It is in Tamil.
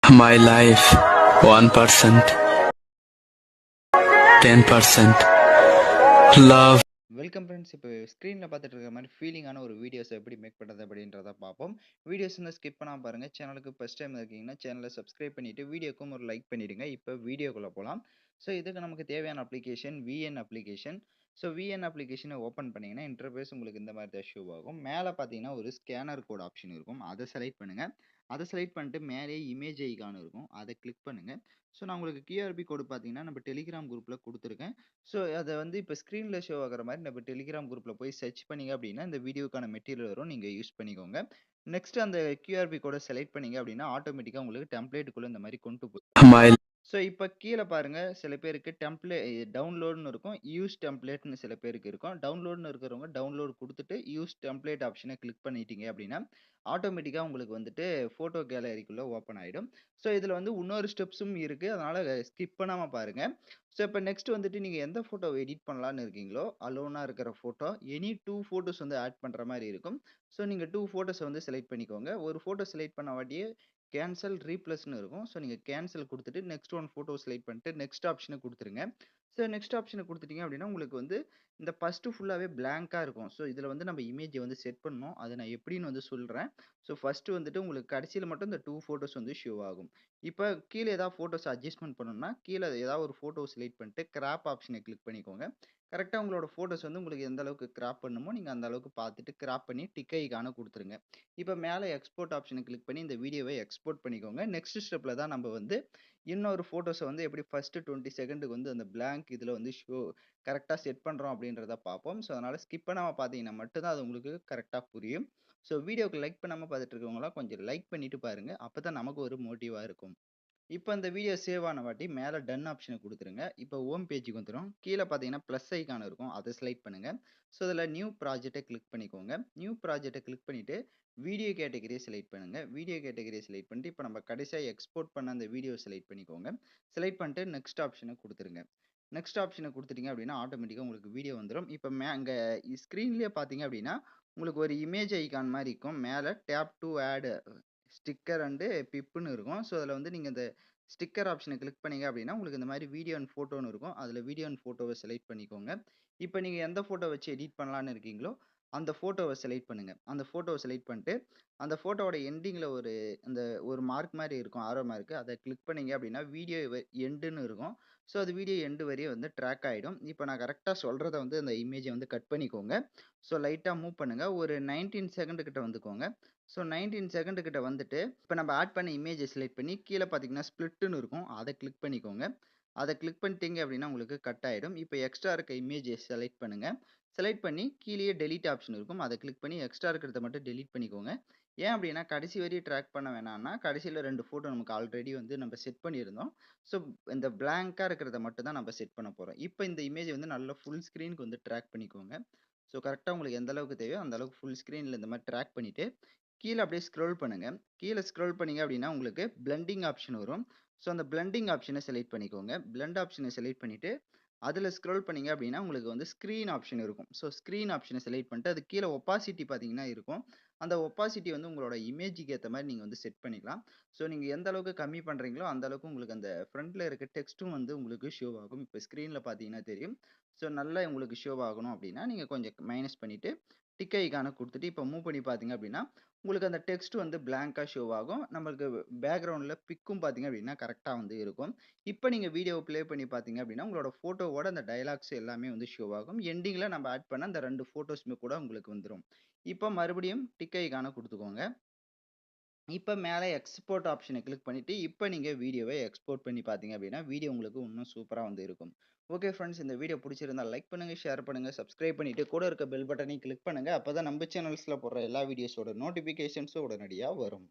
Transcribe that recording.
My life 1%, 10% love. Welcome friends. இப்போ ஸ்க்ரீனில் பார்த்துட்டு இருக்கிற மாதிரி ஃபீலிங்கான ஒரு வீடியோஸ் எப்படி மேக் பண்ணுறது அப்படின்றத பார்ப்போம். வீடியோஸ் வந்து ஸ்கிப் பண்ணாமல் பாருங்கள். சேனலுக்கு ஃபஸ்ட் டைம் இருக்கீங்கன்னா சேனலை சப்ஸ்கிரைப் பண்ணிவிட்டு வீடியோக்கும் ஒரு லைக் பண்ணிவிடுங்க. இப்போ வீடியோக்குள்ளே போகலாம். ஸோ இதுக்கு நமக்கு தேவையான application VN application. So VN அப்ளிகேஷனை ஓப்பன் பண்ணிங்கன்னா இன்டர்ஃபேஸ் உங்களுக்கு இந்த மாதிரி தான் ஷோ ஆகும். மேலே பார்த்தீங்கன்னா ஒரு ஸ்கேனர் கோட் ஆப்ஷன் இருக்கும், அதை செலக்ட் பண்ணுங்கள். அதை செலக்ட் பண்ணிட்டு மேலே இமேஜ் ஐகான் இருக்கும், அதை கிளிக் பண்ணுங்கள். ஸோ நான் உங்களுக்கு கியூஆர்பி கோடு பார்த்தீங்கன்னா நம்ம டெலிகிராம் குரூப்பில் கொடுத்துருக்கேன். ஸோ அதை வந்து இப்போ ஸ்க்ரீனில் ஷோ ஆகிற மாதிரி நம்ம டெலிகிராம் குரூப்பில் போய் சர்ச் பண்ணிங்க அப்படின்னா இந்த வீடியோக்கான மெட்டீரியல் வரும், நீங்கள் யூஸ் பண்ணிக்கோங்க. நெக்ஸ்ட் அந்த கியூஆர்பி கோடை செலக்ட் பண்ணிங்க அப்படின்னா ஆட்டோமேட்டிக்காக உங்களுக்கு டெம்ப்ளேட்டுக்குள்ளே இந்த மாதிரி கொண்டு போகும். My ஸோ இப்போ கீழே பாருங்க, சில பேருக்கு டவுன்லோடுன்னு இருக்கும், யூஸ் டெம்ப்ளேட்னு சில பேருக்கு இருக்கும். டவுன்லோடுன்னு இருக்கிறவங்க டவுன்லோட் கொடுத்துட்டு யூஸ் டெம்ப்ளேட் ஆப்ஷனை கிளிக் பண்ணிட்டீங்க அப்படின்னா ஆட்டோமேட்டிக்காக உங்களுக்கு வந்துட்டு ஃபோட்டோ கேலரிக்குள்ளே ஓப்பன் ஆகிடும். ஸோ இதில் வந்து இன்னொரு ஸ்டெப்ஸும் இருக்குது, அதனால் ஸ்கிப் பண்ணாமல் பாருங்கள். ஸோ இப்போ நெக்ஸ்ட் வந்துட்டு நீங்கள் எந்த ஃபோட்டோ எடிட் பண்ணலான்னு இருக்கீங்களோ அலோனாக இருக்கிற ஃபோட்டோ எனி 2 ஃபோட்டோஸ் வந்து ஆட் பண்ணுற மாதிரி இருக்கும். ஸோ நீங்கள் 2 ஃபோட்டோஸை வந்து செலக்ட் பண்ணிக்கோங்க. ஒரு ஃபோட்டோ செலக்ட் பண்ண வாட்டியே கேன்சல் ரீப்ளஸ்ன்னு இருக்கும். ஸோ நீங்கள் கேன்சல் கொடுத்துட்டு நெக்ஸ்ட் ஒன் ஃபோட்டோ செலக்ட் பண்ணிட்டு நெக்ஸ்ட் ஆப்ஷனை கொடுத்துருங்க. ஸோ நெக்ஸ்ட் ஆப்ஷனை கொடுத்துட்டீங்க அப்படின்னா உங்களுக்கு வந்து இந்த ஃபஸ்ட்டு ஃபுல்லாகவே பிளாங்காக இருக்கும். ஸோ இதில் வந்து நம்ம இமேஜை வந்து செட் பண்ணணும், அதை நான் எப்படின்னு வந்து சொல்கிறேன். ஸோ ஃபஸ்ட்டு வந்துட்டு உங்களுக்கு கடைசியில் மட்டும் இந்த 2 ஃபோட்டோஸ் வந்து ஷோ ஆகும். இப்போ கீழே ஏதாவது ஃபோட்டோஸ் அட்ஜஸ்ட்மெண்ட் பண்ணணும்னா கீழே ஏதாவது ஒரு ஃபோட்டோ செலக்ட் பண்ணிட்டு கிராப் ஆப்ஷனை கிளிக் பண்ணிக்கோங்க. கரெக்டாக உங்களோட ஃபோட்டோஸ் வந்து உங்களுக்கு எந்த அளவுக்கு கிராப் பண்ணுமோ நீங்கள் அந்த அளவுக்கு பார்த்துட்டு கிராப் பண்ணி டிக் ஐகானை கொடுத்துருங்க. இப்போ மேலே எக்ஸ்போர்ட் ஆப்ஷனை கிளிக் பண்ணி இந்த வீடியோவை எக்ஸ்போர்ட் பண்ணிக்கோங்க. நெக்ஸ்ட் ஸ்டெப்பில் தான் நம்ம வந்து இன்னொரு ஃபோட்டோஸை வந்து எப்படி ஃபஸ்ட்டு 20 செகண்டுக்கு வந்து அந்த பிளாங்க் இதில் வந்து கரெக்டாக செட் பண்ணுறோம் அப்படின்றத பார்ப்போம். ஸோ அதனால் ஸ்கிப் பண்ணாமல் பார்த்தீங்கன்னா மட்டும்தான் அது உங்களுக்கு கரெக்டாக புரியும். ஸோ வீடியோக்கு லைக் பண்ணாமல் பார்த்துட்டு இருக்கவங்களாம் கொஞ்சம் லைக் பண்ணிட்டு பாருங்கள், அப்போ தான் நமக்கு ஒரு மோட்டிவாக இருக்கும். இப்போ இந்த வீடியோ சேவ் ஆன வாட்டி மேலே டன் ஆப்ஷனை கொடுத்துருங்க. இப்போ ஹோம் பேஜுக்கு வந்துடும். கீழே பார்த்தீங்கன்னா ப்ளஸ் ஐக்கான் இருக்கும், அதை செலக்ட் பண்ணுங்கள். ஸோ இதில் நியூ ப்ராஜெக்டை கிளிக் பண்ணிக்கோங்க. நியூ ப்ராஜெக்டை கிளிக் பண்ணிவிட்டு வீடியோ கேட்டகரியை செலக்ட் பண்ணுங்கள். வீடியோ கேட்டகரியை செலக்ட் பண்ணிட்டு இப்போ நம்ம கடைசியாக எக்ஸ்போர்ட் பண்ண அந்த வீடியோ செலக்ட் பண்ணிக்கோங்க. செலக்ட் பண்ணிட்டு நெக்ஸ்ட் ஆப்ஷனை கொடுத்துருங்க. நெக்ஸ்ட் ஆப்ஷனை கொடுத்துட்டீங்க அப்படின்னா ஆட்டோமேட்டிக்காக உங்களுக்கு வீடியோ வந்துடும். இப்போ அங்கே ஸ்க்ரீன்லேயே பார்த்தீங்க அப்படின்னா உங்களுக்கு ஒரு இமேஜ் ஐக்கான் மாதிரி இருக்கும். மேலே tap to add sticker and பிப்புன்னு இருக்கும். ஸோ அதில் வந்து நீங்கள் இந்த ஸ்டிக்கர் ஆப்ஷனை கிளிக் பண்ணீங்க அப்படின்னா உங்களுக்கு இந்த மாதிரி வீடியோ அண்ட் ஃபோட்டோன்னு இருக்கும். அதில் வீடியோ அண்ட் ஃபோட்டோவை செலக்ட் பண்ணிக்கோங்க. இப்போ நீங்கள் எந்த ஃபோட்டோ வச்சு எடிட் பண்ணலான்னு இருக்கீங்களோ அந்த ஃபோட்டோவை செலக்ட் பண்ணுங்கள். அந்த ஃபோட்டோவை செலக்ட் பண்ணிட்டு அந்த ஃபோட்டோவோட எண்டிங்கில் அந்த ஒரு மார்க் மாதிரி இருக்கும், ஆரோ மார்க்கு, அதை கிளிக் பண்ணீங்க அப்படின்னா வீடியோ எண்டுன்னு இருக்கும். ஸோ அது வீடியோ எண்டு வரையும் வந்து ட்ராக் ஆகிடும். இப்போ நான் கரெக்டாக சொல்கிறத வந்து அந்த இமேஜை வந்து கட் பண்ணிக்கோங்க. ஸோ லைட்டாக மூவ் பண்ணுங்கள், ஒரு 19 செகண்டு கிட்ட வந்துக்கோங்க. ஸோ 19 செகண்டு கிட்ட வந்துட்டு இப்போ நம்ம ஆட் பண்ண இமேஜை செலக்ட் பண்ணி கீழே பார்த்தீங்கன்னா ஸ்ப்ளிட்டுன்னு இருக்கும், அதை கிளிக் பண்ணிக்கோங்க. அதை கிளிக் பண்ணிட்டீங்க அப்படின்னா உங்களுக்கு கட் ஆகிடும். இப்போ எக்ஸ்ட்ரா இருக்க இமேஜை செலக்ட் பண்ணுங்கள். செலக்ட் பண்ணி கீழேயே டெலீட் ஆப்ஷன் இருக்கும், அதை கிளிக் பண்ணி எக்ஸ்ட்ரா இருக்கிறத மட்டும் டெலீட் பண்ணிக்கோங்க. ஏன் அப்படின்னா கடைசி வரையும் ட்ராக் பண்ண வேணாம்னா கடைசியில் 2 ஃபோட்டோ நமக்கு ஆல்ரெடி வந்து நம்ம செட் பண்ணியிருந்தோம். ஸோ இந்த பிளாங்காக இருக்கிறத மட்டும் தான் நம்ம செட் பண்ண போகிறோம். இப்போ இந்த இமேஜ் வந்து நல்ல ஃபுல் ஸ்க்ரீனுக்கு வந்து ட்ராக் பண்ணிக்கோங்க. ஸோ கரெக்டாக உங்களுக்கு எந்த அளவுக்கு தேவையோ அந்த அளவுக்கு ஃபுல் ஸ்க்ரீனில் இந்த மாதிரி ட்ராக் பண்ணிவிட்டு கீழே அப்படியே ஸ்க்ரோல் பண்ணுங்கள். கீழே ஸ்க்ரோல் பண்ணிங்க அப்படின்னா உங்களுக்கு பிளெண்டிங் ஆப்ஷன் வரும். ஸோ அந்த பிளெண்டிங் ஆப்ஷனை செலக்ட் பண்ணிக்கோங்க. பிளெண்ட் ஆப்ஷனை செலக்ட் பண்ணிவிட்டு அதில் ஸ்க்ரோல் பண்ணிங்க அப்படின்னா உங்களுக்கு வந்து ஸ்க்ரீன் ஆப்ஷன் இருக்கும். ஸோ ஸ்க்ரீன் ஆப்ஷனை செலக்ட் பண்ணிட்டு அது கீழே ஒப்பாசிட்டி பார்த்தீங்கன்னா இருக்கும். அந்த ஒப்பாசிட்டி வந்து உங்களோட இமேஜுக்கு ஏற்ற மாதிரி நீங்கள் வந்து செட் பண்ணிக்கலாம். ஸோ நீங்கள் எந்த அளவுக்கு கம்மி பண்ணுறீங்களோ அந்த அளவுக்கு உங்களுக்கு அந்த ஃப்ரண்ட்டில் இருக்க டெக்ஸ்ட்டும் வந்து உங்களுக்கு ஷோ ஆகும். இப்போ ஸ்க்ரீனில் பார்த்தீங்கன்னா தெரியும். ஸோ நல்லா உங்களுக்கு ஷோ ஆகணும் அப்படின்னா நீங்கள் கொஞ்சம் மைனஸ் பண்ணிவிட்டு டிக் ஐக்கானை கொடுத்துட்டு இப்போ மூவ் பண்ணி பார்த்தீங்க அப்படின்னா உங்களுக்கு அந்த டெக்ஸ்ட் வந்து பிளாங்காக ஷோ ஆகும். நம்மளுக்கு பேக்ரவுண்டில் பிக்கும் பார்த்தீங்க அப்படின்னா கரெக்டாக வந்து இருக்கும். இப்போ நீங்கள் வீடியோ ப்ளே பண்ணி பார்த்தீங்க அப்படின்னா உங்களோட ஃபோட்டோவோட அந்த டயலாக்ஸ் எல்லாமே வந்து ஷோ ஆகும். எண்டிங்கில் நம்ம ஆட் பண்ண அந்த 2 ஃபோட்டோஸுமே கூட உங்களுக்கு வந்துடும். இப்போ மறுபடியும் டிக் ஐக்கானை கொடுத்துக்கோங்க. இப்போ மேலே எக்ஸ்போர்ட் ஆப்ஷனை கிளிக் பண்ணிவிட்டு இப்போ நீங்கள் வீடியோவை எக்ஸ்போர்ட் பண்ணி பார்த்தீங்க அப்படின்னா வீடியோ உங்களுக்கு இன்னும் சூப்பராக வந்து இருக்கும். ஓகே ஃப்ரெண்ட்ஸ், இந்த வீடியோ பிடிச்சிருந்தால் லைக் பண்ணுங்கள், ஷேர் பண்ணுங்கள், சப்ஸ்கிரைப் பண்ணிவிட்டு கூட இருக்க பெல் பட்டனையும் கிளிக் பண்ணுங்கள். அப்போ தான் நம்ம சேனல்ஸில் போடுற எல்லா வீடியோஸோட நோட்டிஃபிகேஷன்ஸும் உடனடியாக வரும்.